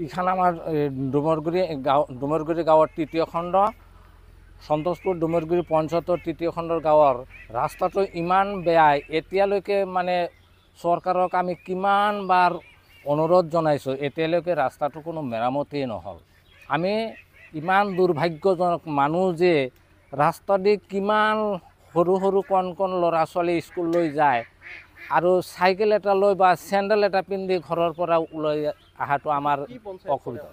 এইখান আমাৰ ডুমৰগুৰি গাঁৱৰ তৃতীয় খণ্ড সন্তোষপুৰ ডুমৰগুৰি পঞ্চায়তৰ তৃতীয় খণ্ডৰ গাঁৱৰ ৰাস্তাটো ইমান বেয়া, এতিয়ালৈকে মানে চৰকাৰক আমি কিমানবাৰ অনুৰোধ জনাইছোঁ, এতিয়ালৈকে ৰাস্তাটো কোনো মেৰামতি নহ'ল। আমি ইমান দুৰ্ভাগ্যজনক মানুহ যে ৰাস্তা দি কিমান সৰু সৰু কণ কণ ল'ৰা ছোৱালী স্কুললৈ যায় আৰু চাইকেল এটা লৈ বা চেণ্ডেল এটা পিন্ধি ঘৰৰ পৰা ওলাই অহাটো আমাৰ অসুবিধা।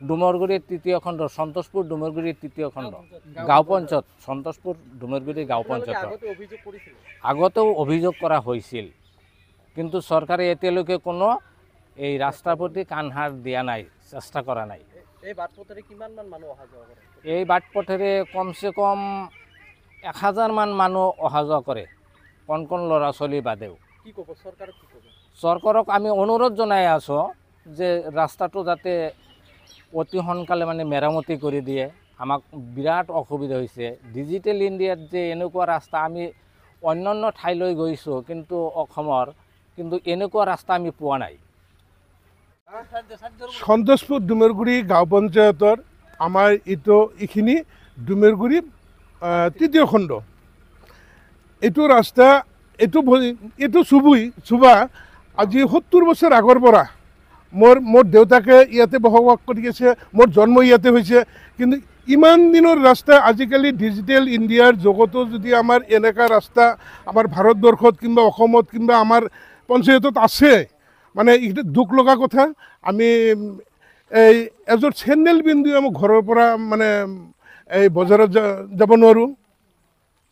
ডুমৰগুৰিৰ তৃতীয় খণ্ড, সন্তোষপুৰ ডুমৰগুৰিৰ তৃতীয় খণ্ড গাঁও পঞ্চায়ত, সন্তোষপুৰ ডুমৰগুৰি গাঁও পঞ্চায়ত। আগতেও অভিযোগ কৰা হৈছিল, কিন্তু চৰকাৰে এতিয়ালৈকে কোনো এই ৰাস্তাৰ প্ৰতি কাণসাৰ দিয়া নাই, চেষ্টা কৰা নাই। এই বাটপথেৰে কিমানমান মানুহ অহা যোৱা কৰে? এই বাটপথেৰে কমচে কম 1000 মান মানুহ অহা যোৱা কৰে, কণ কণ ল'ৰা ছোৱালী বাদেও। কি ক'ব চৰকাৰক, কি ক'ব? চৰকাৰক আমি অনুৰোধ জনাই আছোঁ যে ৰাস্তাটো যাতে অতি সোনকালে মানে মেৰামতি কৰি দিয়ে। আমাক বিৰাট অসুবিধা হৈছে। ডিজিটেল ইণ্ডিয়াত যে এনেকুৱা ৰাস্তা, আমি অন্যান্য ঠাইলৈ গৈছোঁ কিন্তু অসমৰ, কিন্তু এনেকুৱা ৰাস্তা আমি পোৱা নাই। সন্তোষপুৰ ডুমৰগুৰি গাঁও পঞ্চায়তৰ আমাৰ এইখিনি ডুমৰগুৰি তৃতীয় খণ্ড। এইটো ৰাস্তা এইটো চুবা আজি 70 বছৰ আগৰ পৰা মোৰ দেউতাকে ইয়াতে বসবাস কৰি আছে, মোৰ জন্ম ইয়াতে হৈছে। কিন্তু ইমান দিনৰ ৰাস্তা আজিকালি ডিজিটেল ইণ্ডিয়াৰ জগতো যদি আমাৰ এনেকুৱা ৰাস্তা আমাৰ ভাৰতবৰ্ষত কিংবা অসমত কিংবা আমাৰ পঞ্চায়তত আছে, মানে এইটো দুখ লগা কথা। আমি এই এযোৰ চেণ্ডেল পিন্ধি আমাৰ ঘৰৰ পৰা মানে এই বজাৰত যাব নোৱাৰোঁ।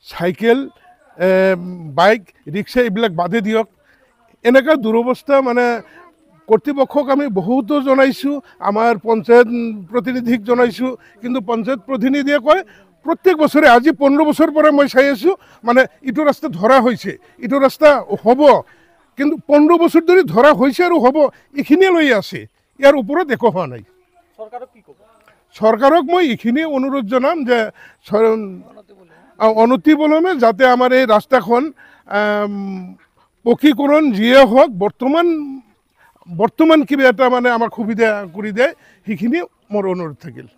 চাইকেল, বাইক, ৰিক্সা এইবিলাক বাদে দিয়ক। এনেকুৱা দুৰৱস্থা, মানে কৰ্তৃপক্ষক আমি বহুতো জনাইছোঁ, আমাৰ পঞ্চায়ত প্ৰতিনিধিক জনাইছোঁ, কিন্তু পঞ্চায়ত প্ৰতিনিধিয়ে কয় প্ৰত্যেক বছৰে, আজি 15 বছৰ পৰা মই চাই আছোঁ, মানে এইটো ৰাস্তা ধৰা হৈছে, এইটো ৰাস্তা হ'ব, কিন্তু 15 বছৰ ধৰি ধৰা হৈছে আৰু হ'ব, এইখিনিয়ে লৈ আছে, ইয়াৰ ওপৰত একো হোৱা নাই। চৰকাৰক কি ক'ব? চৰকাৰক মই এইখিনিয়ে অনুৰোধ জনাম যে অনতিপলমে যাতে আমাৰ এই ৰাস্তাখন পকীকৰণ যিয়ে হওক, বৰ্তমান কিবা এটা মানে আমাক সুবিধা কৰি দিয়ে, সেইখিনি মোৰ অনুৰোধ থাকিল।